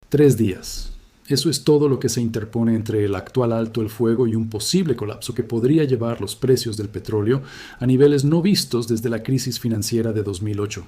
3 días. Eso es todo lo que se interpone entre el actual alto el fuego y un posible colapso que podría llevar los precios del petróleo a niveles no vistos desde la crisis financiera de 2008.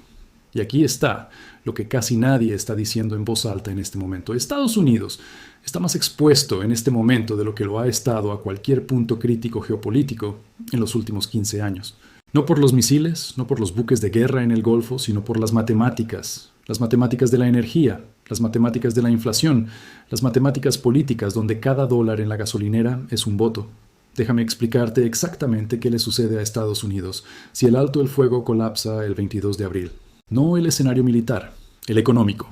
Y aquí está lo que casi nadie está diciendo en voz alta en este momento. Estados Unidos está más expuesto en este momento de lo que lo ha estado a cualquier punto crítico geopolítico en los últimos 15 años. No por los misiles, no por los buques de guerra en el Golfo, sino por las matemáticas de la energía, las matemáticas de la inflación, las matemáticas políticas donde cada dólar en la gasolinera es un voto. Déjame explicarte exactamente qué le sucede a Estados Unidos si el alto el fuego colapsa el 22 de abril. No el escenario militar, el económico.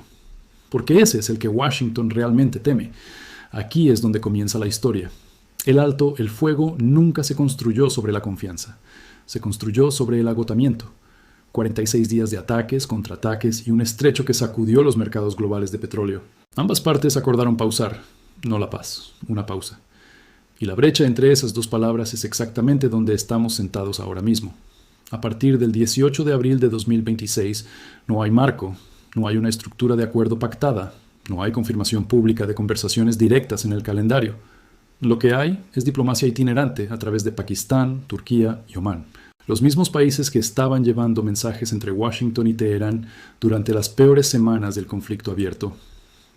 Porque ese es el que Washington realmente teme. Aquí es donde comienza la historia. El alto el fuego nunca se construyó sobre la confianza. Se construyó sobre el agotamiento. 46 días de ataques, contraataques y un estrecho que sacudió los mercados globales de petróleo. Ambas partes acordaron pausar, no la paz, una pausa. Y la brecha entre esas dos palabras es exactamente donde estamos sentados ahora mismo. A partir del 18 de abril de 2026, no hay marco, no hay una estructura de acuerdo pactada, no hay confirmación pública de conversaciones directas en el calendario. Lo que hay es diplomacia itinerante a través de Pakistán, Turquía y Omán. Los mismos países que estaban llevando mensajes entre Washington y Teherán durante las peores semanas del conflicto abierto.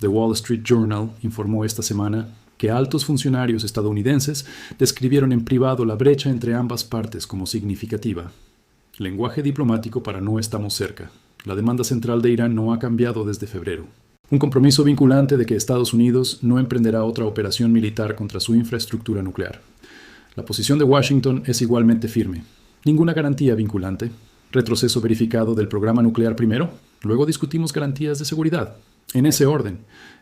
The Wall Street Journal informó esta semana que altos funcionarios estadounidenses describieron en privado la brecha entre ambas partes como significativa. Lenguaje diplomático para no estamos cerca. La demanda central de Irán no ha cambiado desde febrero. Un compromiso vinculante de que Estados Unidos no emprenderá otra operación militar contra su infraestructura nuclear. La posición de Washington es igualmente firme. Ninguna garantía vinculante. Retroceso verificado del programa nuclear primero. Luego discutimos garantías de seguridad. En ese orden,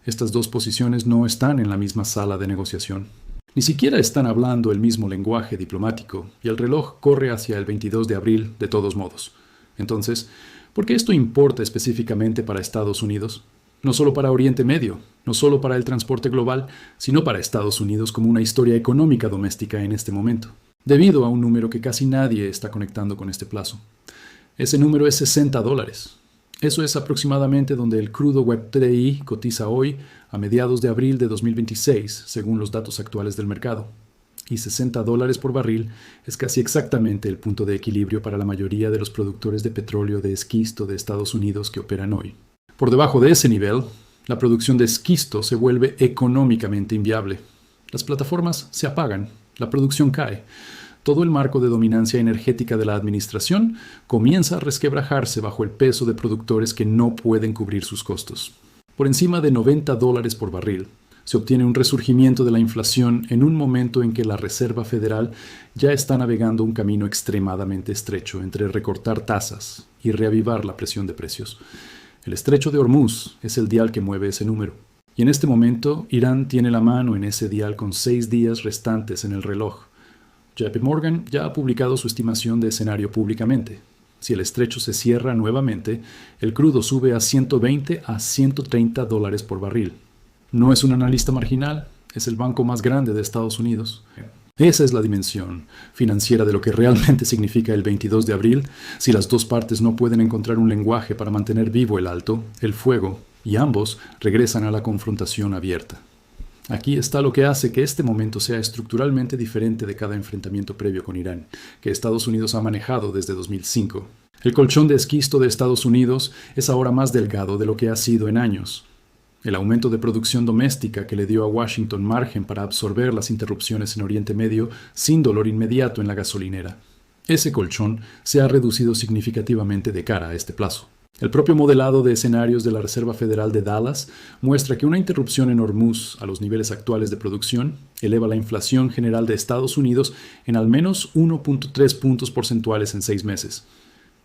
estas dos posiciones no están en la misma sala de negociación. Ni siquiera están hablando el mismo lenguaje diplomático y el reloj corre hacia el 22 de abril de todos modos. Entonces, ¿por qué esto importa específicamente para Estados Unidos? No solo para Oriente Medio, no solo para el transporte global, sino para Estados Unidos como una historia económica doméstica en este momento, debido a un número que casi nadie está conectando con este plazo. Ese número es $60. Eso es aproximadamente donde el crudo WTI cotiza hoy a mediados de abril de 2026, según los datos actuales del mercado. Y $60 por barril es casi exactamente el punto de equilibrio para la mayoría de los productores de petróleo de esquisto de Estados Unidos que operan hoy. Por debajo de ese nivel, la producción de esquisto se vuelve económicamente inviable. Las plataformas se apagan, la producción cae. Todo el marco de dominancia energética de la administración comienza a resquebrajarse bajo el peso de productores que no pueden cubrir sus costos. Por encima de $90 por barril, se obtiene un resurgimiento de la inflación en un momento en que la Reserva Federal ya está navegando un camino extremadamente estrecho entre recortar tasas y reavivar la presión de precios. El estrecho de Hormuz es el dial que mueve ese número. Y en este momento, Irán tiene la mano en ese dial con 6 días restantes en el reloj. JP Morgan ya ha publicado su estimación de escenario públicamente. Si el estrecho se cierra nuevamente, el crudo sube a $120 a $130 por barril. No es un analista marginal, es el banco más grande de Estados Unidos. Esa es la dimensión financiera de lo que realmente significa el 22 de abril si las dos partes no pueden encontrar un lenguaje para mantener vivo el alto, el fuego, y ambos regresan a la confrontación abierta. Aquí está lo que hace que este momento sea estructuralmente diferente de cada enfrentamiento previo con Irán, que Estados Unidos ha manejado desde 2005. El colchón de esquisto de Estados Unidos es ahora más delgado de lo que ha sido en años. El aumento de producción doméstica que le dio a Washington margen para absorber las interrupciones en Oriente Medio sin dolor inmediato en la gasolinera. Ese colchón se ha reducido significativamente de cara a este plazo. El propio modelado de escenarios de la Reserva Federal de Dallas muestra que una interrupción en Hormuz a los niveles actuales de producción eleva la inflación general de Estados Unidos en al menos 1.3 puntos porcentuales en 6 meses.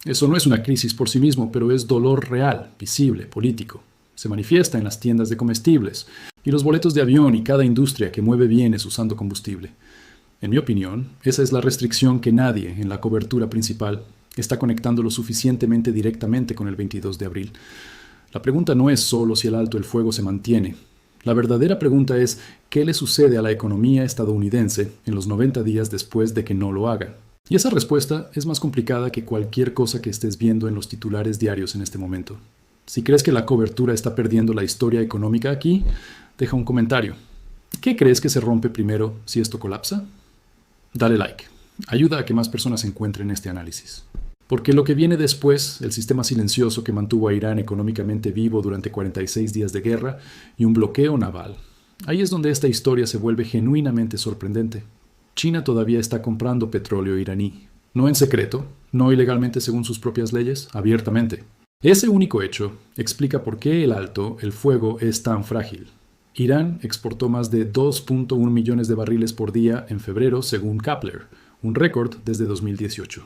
Eso no es una crisis por sí mismo, pero es dolor real, visible, político. Se manifiesta en las tiendas de comestibles y los boletos de avión y cada industria que mueve bienes usando combustible. En mi opinión, esa es la restricción que nadie en la cobertura principal está conectando lo suficientemente directamente con el 22 de abril. La pregunta no es solo si el alto el fuego se mantiene. La verdadera pregunta es ¿qué le sucede a la economía estadounidense en los 90 días después de que no lo haga? Y esa respuesta es más complicada que cualquier cosa que estés viendo en los titulares diarios en este momento. Si crees que la cobertura está perdiendo la historia económica aquí, deja un comentario. ¿Qué crees que se rompe primero si esto colapsa? Dale like. Ayuda a que más personas encuentren este análisis. Porque lo que viene después, el sistema silencioso que mantuvo a Irán económicamente vivo durante 46 días de guerra y un bloqueo naval. Ahí es donde esta historia se vuelve genuinamente sorprendente. China todavía está comprando petróleo iraní. No en secreto, no ilegalmente según sus propias leyes, abiertamente. Ese único hecho explica por qué el fuego es tan frágil. Irán exportó más de 2.1 millones de barriles por día en febrero, según Kepler, un récord desde 2018.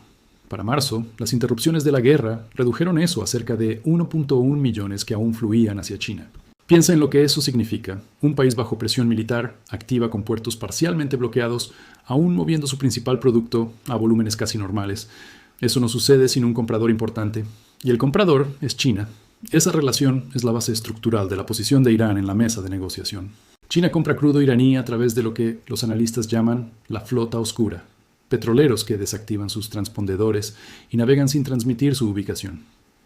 Para marzo, las interrupciones de la guerra redujeron eso a cerca de 1.1 millones que aún fluían hacia China. Piensa en lo que eso significa. Un país bajo presión militar, activa con puertos parcialmente bloqueados, aún moviendo su principal producto a volúmenes casi normales. Eso no sucede sin un comprador importante. Y el comprador es China. Esa relación es la base estructural de la posición de Irán en la mesa de negociación. China compra crudo iraní a través de lo que los analistas llaman la flota oscura. Petroleros que desactivan sus transpondedores y navegan sin transmitir su ubicación.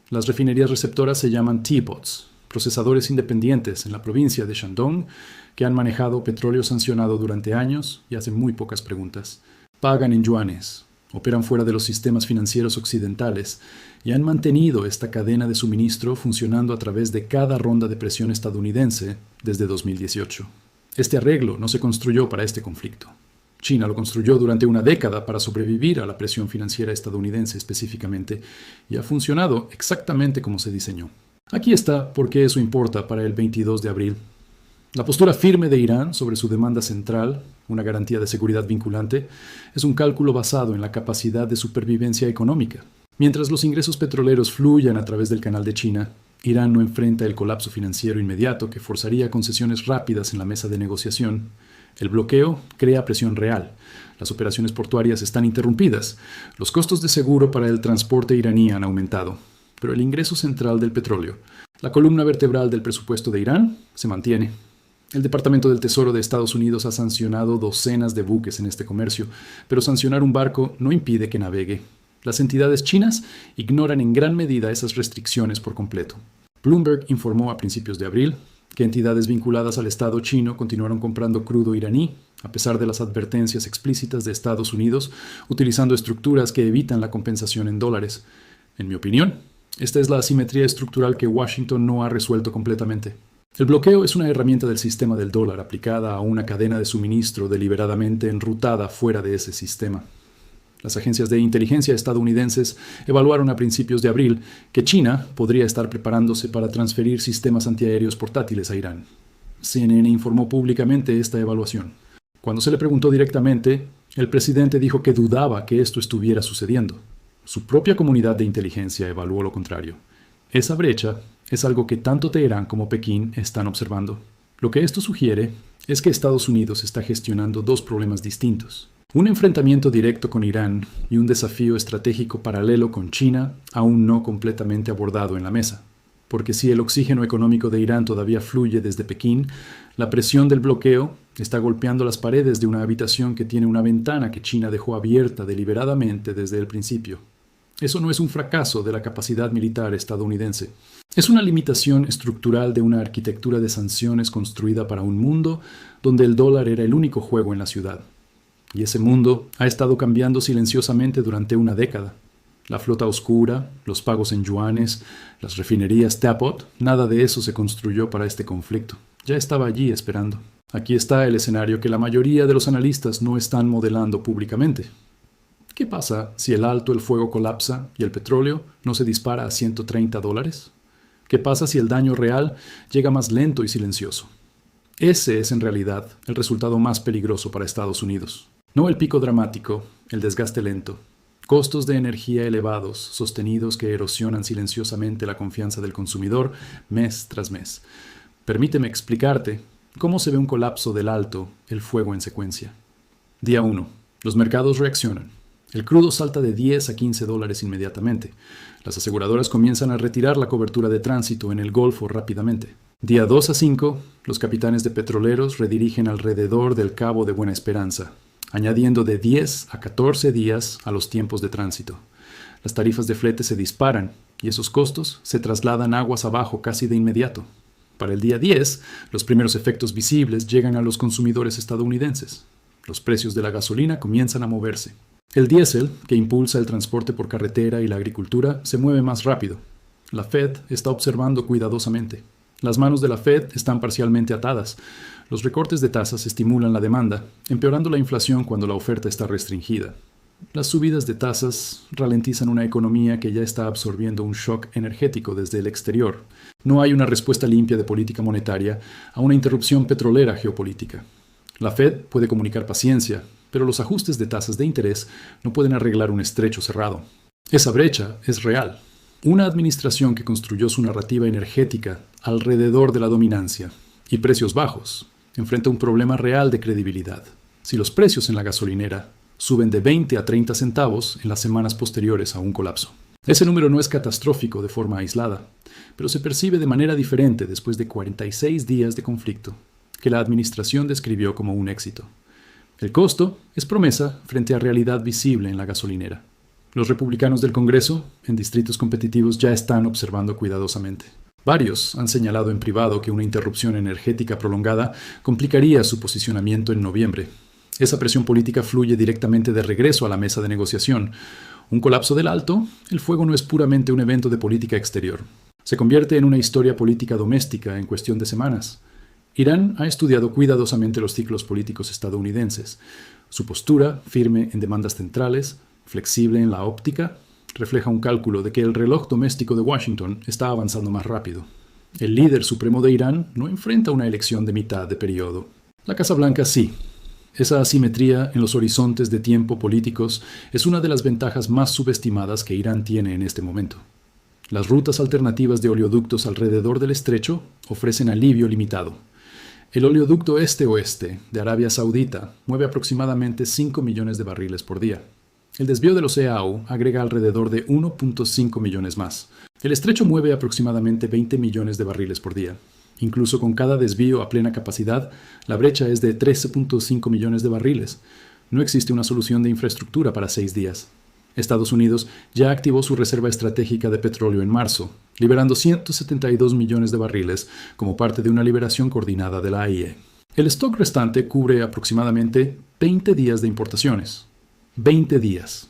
Las refinerías receptoras se llaman teapots, procesadores independientes en la provincia de Shandong que han manejado petróleo sancionado durante años y hacen muy pocas preguntas. Pagan en yuanes, operan fuera de los sistemas financieros occidentales y han mantenido esta cadena de suministro funcionando a través de cada ronda de presión estadounidense desde 2018. Este arreglo no se construyó para este conflicto. China lo construyó durante una década para sobrevivir a la presión financiera estadounidense específicamente y ha funcionado exactamente como se diseñó. Aquí está por qué eso importa para el 22 de abril. La postura firme de Irán sobre su demanda central, una garantía de seguridad vinculante, es un cálculo basado en la capacidad de supervivencia económica. Mientras los ingresos petroleros fluyan a través del canal de China, Irán no enfrenta el colapso financiero inmediato que forzaría concesiones rápidas en la mesa de negociación. El bloqueo crea presión real. Las operaciones portuarias están interrumpidas. Los costos de seguro para el transporte iraní han aumentado. Pero el ingreso central del petróleo, la columna vertebral del presupuesto de Irán, se mantiene. El Departamento del Tesoro de Estados Unidos ha sancionado docenas de buques en este comercio, pero sancionar un barco no impide que navegue. Las entidades chinas ignoran en gran medida esas restricciones por completo. Bloomberg informó a principios de abril que entidades vinculadas al Estado chino continuaron comprando crudo iraní, a pesar de las advertencias explícitas de Estados Unidos, utilizando estructuras que evitan la compensación en dólares. En mi opinión, esta es la asimetría estructural que Washington no ha resuelto completamente. El bloqueo es una herramienta del sistema del dólar aplicada a una cadena de suministro deliberadamente enrutada fuera de ese sistema. Las agencias de inteligencia estadounidenses evaluaron a principios de abril que China podría estar preparándose para transferir sistemas antiaéreos portátiles a Irán. CNN informó públicamente esta evaluación. Cuando se le preguntó directamente, el presidente dijo que dudaba que esto estuviera sucediendo. Su propia comunidad de inteligencia evaluó lo contrario. Esa brecha es algo que tanto Teherán como Pekín están observando. Lo que esto sugiere es que Estados Unidos está gestionando dos problemas distintos. Un enfrentamiento directo con Irán y un desafío estratégico paralelo con China aún no completamente abordado en la mesa. Porque si el oxígeno económico de Irán todavía fluye desde Pekín, la presión del bloqueo está golpeando las paredes de una habitación que tiene una ventana que China dejó abierta deliberadamente desde el principio. Eso no es un fracaso de la capacidad militar estadounidense. Es una limitación estructural de una arquitectura de sanciones construida para un mundo donde el dólar era el único juego en la ciudad. Y ese mundo ha estado cambiando silenciosamente durante una década. La flota oscura, los pagos en yuanes, las refinerías Teapot, nada de eso se construyó para este conflicto. Ya estaba allí esperando. Aquí está el escenario que la mayoría de los analistas no están modelando públicamente. ¿Qué pasa si el alto el fuego colapsa y el petróleo no se dispara a $130? ¿Qué pasa si el daño real llega más lento y silencioso? Ese es en realidad el resultado más peligroso para Estados Unidos. No el pico dramático, el desgaste lento. Costos de energía elevados, sostenidos que erosionan silenciosamente la confianza del consumidor mes tras mes. Permíteme explicarte cómo se ve un colapso del alto el fuego en secuencia. Día 1. Los mercados reaccionan. El crudo salta de $10 a $15 inmediatamente. Las aseguradoras comienzan a retirar la cobertura de tránsito en el Golfo rápidamente. Día 2 a 5, los capitanes de petroleros redirigen alrededor del Cabo de Buena Esperanza, añadiendo de 10 a 14 días a los tiempos de tránsito. Las tarifas de flete se disparan y esos costos se trasladan aguas abajo casi de inmediato. Para el día 10, los primeros efectos visibles llegan a los consumidores estadounidenses. Los precios de la gasolina comienzan a moverse. El diésel, que impulsa el transporte por carretera y la agricultura, se mueve más rápido. La Fed está observando cuidadosamente. Las manos de la Fed están parcialmente atadas. Los recortes de tasas estimulan la demanda, empeorando la inflación cuando la oferta está restringida. Las subidas de tasas ralentizan una economía que ya está absorbiendo un shock energético desde el exterior. No hay una respuesta limpia de política monetaria a una interrupción petrolera geopolítica. La Fed puede comunicar paciencia, pero los ajustes de tasas de interés no pueden arreglar un estrecho cerrado. Esa brecha es real. Una administración que construyó su narrativa energética alrededor de la dominancia y precios bajos enfrenta un problema real de credibilidad. Si los precios en la gasolinera suben de 20 a 30 centavos en las semanas posteriores a un colapso. Ese número no es catastrófico de forma aislada, pero se percibe de manera diferente después de 46 días de conflicto, que la administración describió como un éxito. El costo es promesa frente a realidad visible en la gasolinera. Los republicanos del Congreso, en distritos competitivos, ya están observando cuidadosamente. Varios han señalado en privado que una interrupción energética prolongada complicaría su posicionamiento en noviembre. Esa presión política fluye directamente de regreso a la mesa de negociación. Un colapso del alto, el fuego no es puramente un evento de política exterior. Se convierte en una historia política doméstica en cuestión de semanas. Irán ha estudiado cuidadosamente los ciclos políticos estadounidenses. Su postura, firme en demandas centrales, flexible en la óptica, refleja un cálculo de que el reloj doméstico de Washington está avanzando más rápido. El líder supremo de Irán no enfrenta una elección de mitad de periodo. La Casa Blanca sí. Esa asimetría en los horizontes de tiempo políticos es una de las ventajas más subestimadas que Irán tiene en este momento. Las rutas alternativas de oleoductos alrededor del estrecho ofrecen alivio limitado. El oleoducto este-oeste de Arabia Saudita mueve aproximadamente 5 millones de barriles por día. El desvío de los EAU agrega alrededor de 1.5 millones más. El estrecho mueve aproximadamente 20 millones de barriles por día. Incluso con cada desvío a plena capacidad, la brecha es de 13.5 millones de barriles. No existe una solución de infraestructura para 6 días. Estados Unidos ya activó su reserva estratégica de petróleo en marzo, liberando 172 millones de barriles como parte de una liberación coordinada de la AIE. El stock restante cubre aproximadamente 20 días de importaciones. 20 días.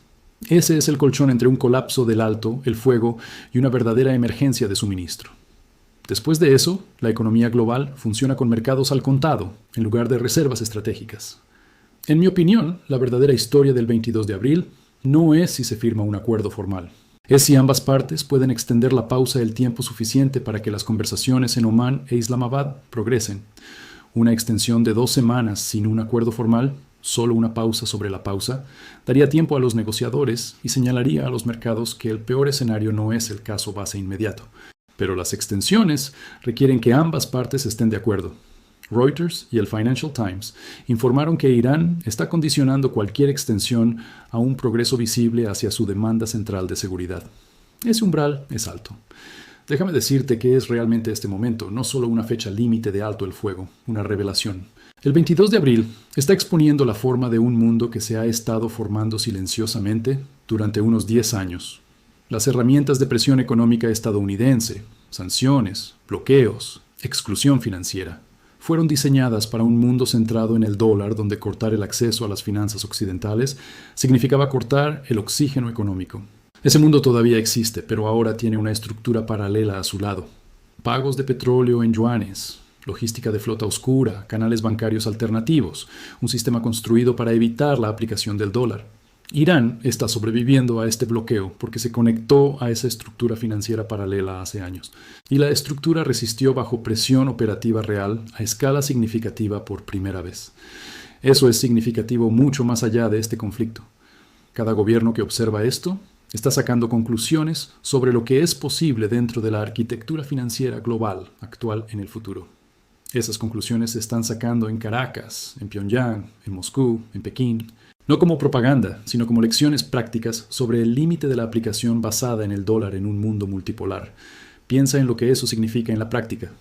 Ese es el colchón entre un colapso del alto, el fuego y una verdadera emergencia de suministro. Después de eso, la economía global funciona con mercados al contado, en lugar de reservas estratégicas. En mi opinión, la verdadera historia del 22 de abril no es si se firma un acuerdo formal. Es si ambas partes pueden extender la pausa el tiempo suficiente para que las conversaciones en Omán e Islamabad progresen. Una extensión de 2 semanas sin un acuerdo formal, solo una pausa sobre la pausa, daría tiempo a los negociadores y señalaría a los mercados que el peor escenario no es el caso base inmediato. Pero las extensiones requieren que ambas partes estén de acuerdo. Reuters y el Financial Times informaron que Irán está condicionando cualquier extensión a un progreso visible hacia su demanda central de seguridad. Ese umbral es alto. Déjame decirte que es realmente este momento, no solo una fecha límite de alto el fuego, una revelación. El 22 de abril está exponiendo la forma de un mundo que se ha estado formando silenciosamente durante unos 10 años. Las herramientas de presión económica estadounidense, sanciones, bloqueos, exclusión financiera, fueron diseñadas para un mundo centrado en el dólar, donde cortar el acceso a las finanzas occidentales significaba cortar el oxígeno económico. Ese mundo todavía existe, pero ahora tiene una estructura paralela a su lado. Pagos de petróleo en yuanes, logística de flota oscura, canales bancarios alternativos, un sistema construido para evitar la aplicación del dólar. Irán está sobreviviendo a este bloqueo porque se conectó a esa estructura financiera paralela hace años, y la estructura resistió bajo presión operativa real a escala significativa por primera vez. Eso es significativo mucho más allá de este conflicto. Cada gobierno que observa esto está sacando conclusiones sobre lo que es posible dentro de la arquitectura financiera global actual en el futuro. Esas conclusiones se están sacando en Caracas, en Pyongyang, en Moscú, en Pekín, no como propaganda, sino como lecciones prácticas sobre el límite de la aplicación basada en el dólar en un mundo multipolar. Piensa en lo que eso significa en la práctica.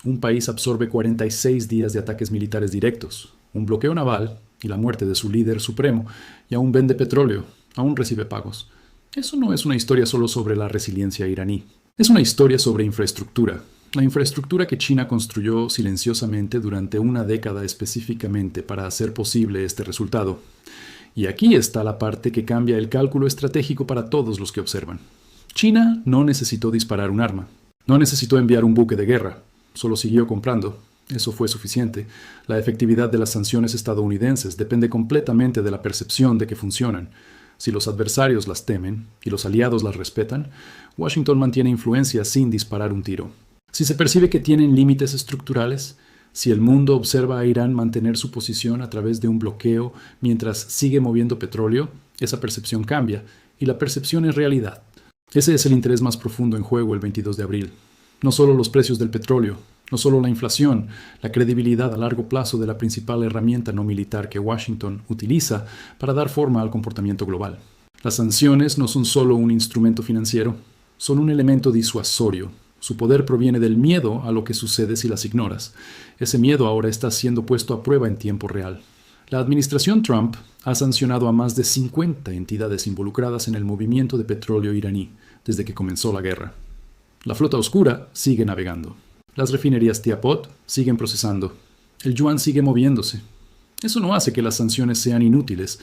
Un país absorbe 46 días de ataques militares directos, un bloqueo naval y la muerte de su líder supremo, y aún vende petróleo, aún recibe pagos. Eso no es una historia solo sobre la resiliencia iraní. Es una historia sobre infraestructura. La infraestructura que China construyó silenciosamente durante una década específicamente para hacer posible este resultado. Y aquí está la parte que cambia el cálculo estratégico para todos los que observan. China no necesitó disparar un arma. No necesitó enviar un buque de guerra. Solo siguió comprando. Eso fue suficiente. La efectividad de las sanciones estadounidenses depende completamente de la percepción de que funcionan. Si los adversarios las temen y los aliados las respetan, Washington mantiene influencia sin disparar un tiro. Si se percibe que tienen límites estructurales, si el mundo observa a Irán mantener su posición a través de un bloqueo mientras sigue moviendo petróleo, esa percepción cambia y la percepción es realidad. Ese es el interés más profundo en juego el 22 de abril. No solo los precios del petróleo, no solo la inflación, la credibilidad a largo plazo de la principal herramienta no militar que Washington utiliza para dar forma al comportamiento global. Las sanciones no son solo un instrumento financiero, son un elemento disuasorio. Su poder proviene del miedo a lo que sucede si las ignoras. Ese miedo ahora está siendo puesto a prueba en tiempo real. La administración Trump ha sancionado a más de 50 entidades involucradas en el movimiento de petróleo iraní desde que comenzó la guerra. La flota oscura sigue navegando. Las refinerías Teapot siguen procesando. El yuan sigue moviéndose. Eso no hace que las sanciones sean inútiles.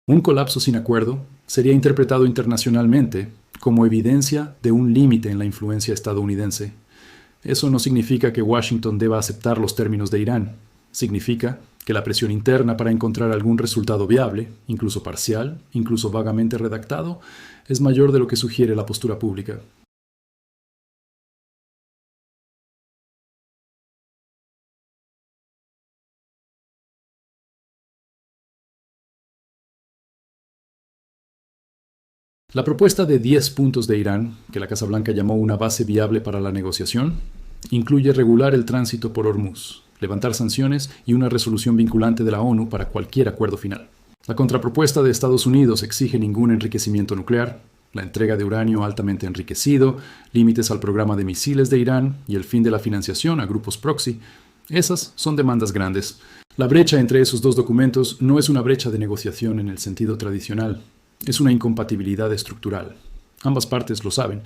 Un colapso sin acuerdo sería interpretado internacionalmente como evidencia de un límite en la influencia estadounidense. Eso no significa que Washington deba aceptar los términos de Irán. Significa que la presión interna para encontrar algún resultado viable, incluso parcial, incluso vagamente redactado, es mayor de lo que sugiere la postura pública. La propuesta de 10 puntos de Irán, que la Casa Blanca llamó una base viable para la negociación, incluye regular el tránsito por Hormuz, levantar sanciones y una resolución vinculante de la ONU para cualquier acuerdo final. La contrapropuesta de Estados Unidos exige ningún enriquecimiento nuclear, la entrega de uranio altamente enriquecido, límites al programa de misiles de Irán y el fin de la financiación a grupos proxy. Esas son demandas grandes. La brecha entre esos dos documentos no es una brecha de negociación en el sentido tradicional. Es una incompatibilidad estructural. Ambas partes lo saben.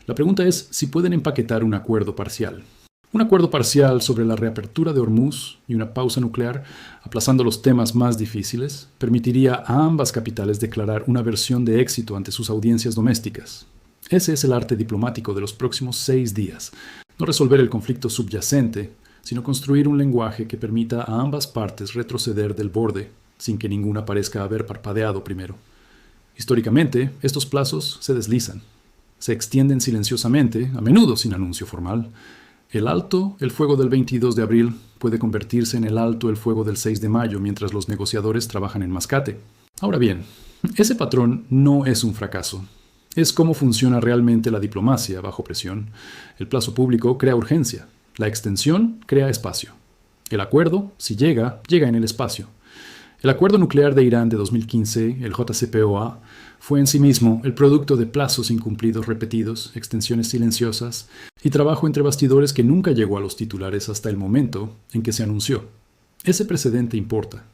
La pregunta es si pueden empaquetar un acuerdo parcial. Un acuerdo parcial sobre la reapertura de Hormuz y una pausa nuclear, aplazando los temas más difíciles, permitiría a ambas capitales declarar una versión de éxito ante sus audiencias domésticas. Ese es el arte diplomático de los próximos 6 días. No resolver el conflicto subyacente, sino construir un lenguaje que permita a ambas partes retroceder del borde, sin que ninguna parezca haber parpadeado primero. Históricamente, estos plazos se deslizan. Se extienden silenciosamente, a menudo sin anuncio formal. El alto, el fuego del 22 de abril, puede convertirse en el alto, el fuego del 6 de mayo mientras los negociadores trabajan en Mascate. Ahora bien, ese patrón no es un fracaso. Es cómo funciona realmente la diplomacia bajo presión. El plazo público crea urgencia. La extensión crea espacio. El acuerdo, si llega, llega en el espacio. El acuerdo nuclear de Irán de 2015, el JCPOA, fue en sí mismo el producto de plazos incumplidos repetidos, extensiones silenciosas y trabajo entre bastidores que nunca llegó a los titulares hasta el momento en que se anunció. Ese precedente importa.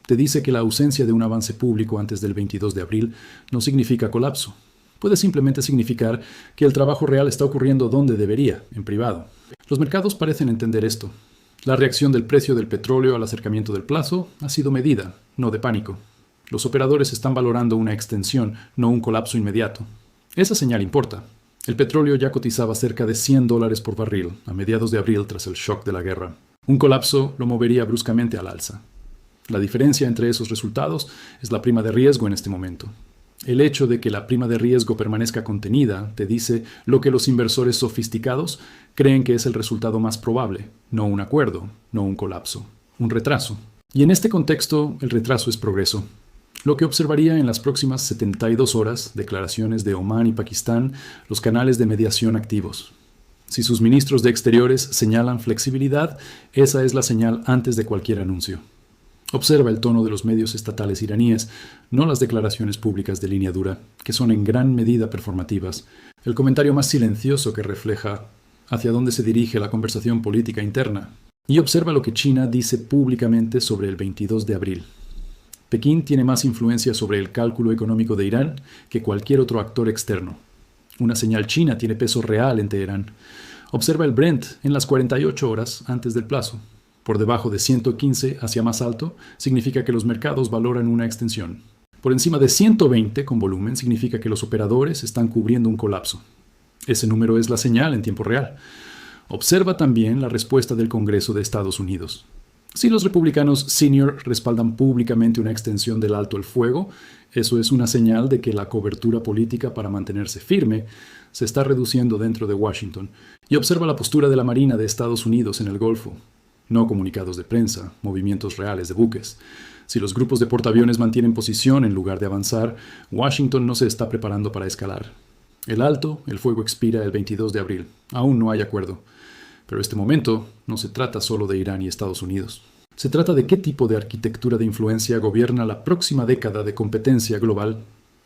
Te dice que la ausencia de un avance público antes del 22 de abril no significa colapso. Puede simplemente significar que el trabajo real está ocurriendo donde debería, en privado. Los mercados parecen entender esto. La reacción del precio del petróleo al acercamiento del plazo ha sido medida, no de pánico. Los operadores están valorando una extensión, no un colapso inmediato. Esa señal importa. El petróleo ya cotizaba cerca de $100 por barril a mediados de abril tras el shock de la guerra. Un colapso lo movería bruscamente al alza. La diferencia entre esos resultados es la prima de riesgo en este momento. El hecho de que la prima de riesgo permanezca contenida te dice lo que los inversores sofisticados creen que es el resultado más probable, no un acuerdo, no un colapso, un retraso. Y en este contexto, el retraso es progreso. Lo que observaría en las próximas 72 horas, declaraciones de Omán y Pakistán, los canales de mediación activos. Si sus ministros de Exteriores señalan flexibilidad, esa es la señal antes de cualquier anuncio. Observa el tono de los medios estatales iraníes, no las declaraciones públicas de línea dura, que son en gran medida performativas, el comentario más silencioso que refleja hacia dónde se dirige la conversación política interna. Y observa lo que China dice públicamente sobre el 22 de abril. Pekín tiene más influencia sobre el cálculo económico de Irán que cualquier otro actor externo. Una señal china tiene peso real en Teherán. Observa el Brent en las 48 horas antes del plazo. Por debajo de 115 hacia más alto, significa que los mercados valoran una extensión. Por encima de 120 con volumen, significa que los operadores están cubriendo un colapso. Ese número es la señal en tiempo real. Observa también la respuesta del Congreso de Estados Unidos. Si los republicanos senior respaldan públicamente una extensión del alto el fuego, eso es una señal de que la cobertura política para mantenerse firme se está reduciendo dentro de Washington. Y observa la postura de la Marina de Estados Unidos en el Golfo. No comunicados de prensa, movimientos reales de buques. Si los grupos de portaaviones mantienen posición en lugar de avanzar, Washington no se está preparando para escalar. El alto, el fuego expira el 22 de abril. Aún no hay acuerdo. Pero este momento no se trata solo de Irán y Estados Unidos. Se trata de qué tipo de arquitectura de influencia gobierna la próxima década de competencia global.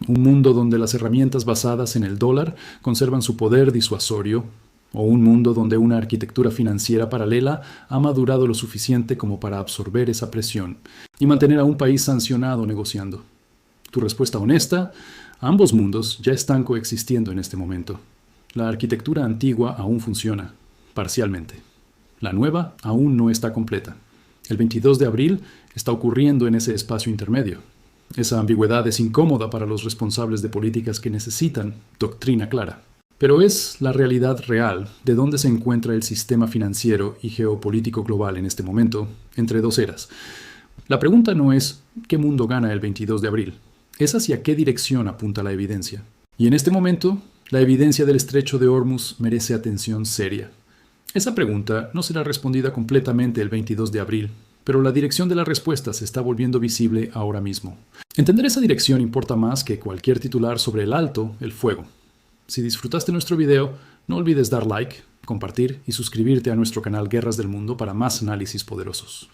Un mundo donde las herramientas basadas en el dólar conservan su poder disuasorio, o un mundo donde una arquitectura financiera paralela ha madurado lo suficiente como para absorber esa presión y mantener a un país sancionado negociando. Tu respuesta honesta: ambos mundos ya están coexistiendo en este momento. La arquitectura antigua aún funciona, parcialmente. La nueva aún no está completa. El 22 de abril está ocurriendo en ese espacio intermedio. Esa ambigüedad es incómoda para los responsables de políticas que necesitan doctrina clara. Pero es la realidad real de dónde se encuentra el sistema financiero y geopolítico global en este momento, entre dos eras. La pregunta no es ¿qué mundo gana el 22 de abril? Es hacia qué dirección apunta la evidencia. Y en este momento, la evidencia del estrecho de Hormuz merece atención seria. Esa pregunta no será respondida completamente el 22 de abril, pero la dirección de la respuesta se está volviendo visible ahora mismo. Entender esa dirección importa más que cualquier titular sobre el alto, el fuego. Si disfrutaste nuestro video, no olvides dar like, compartir y suscribirte a nuestro canal Guerras del Mundo para más análisis poderosos.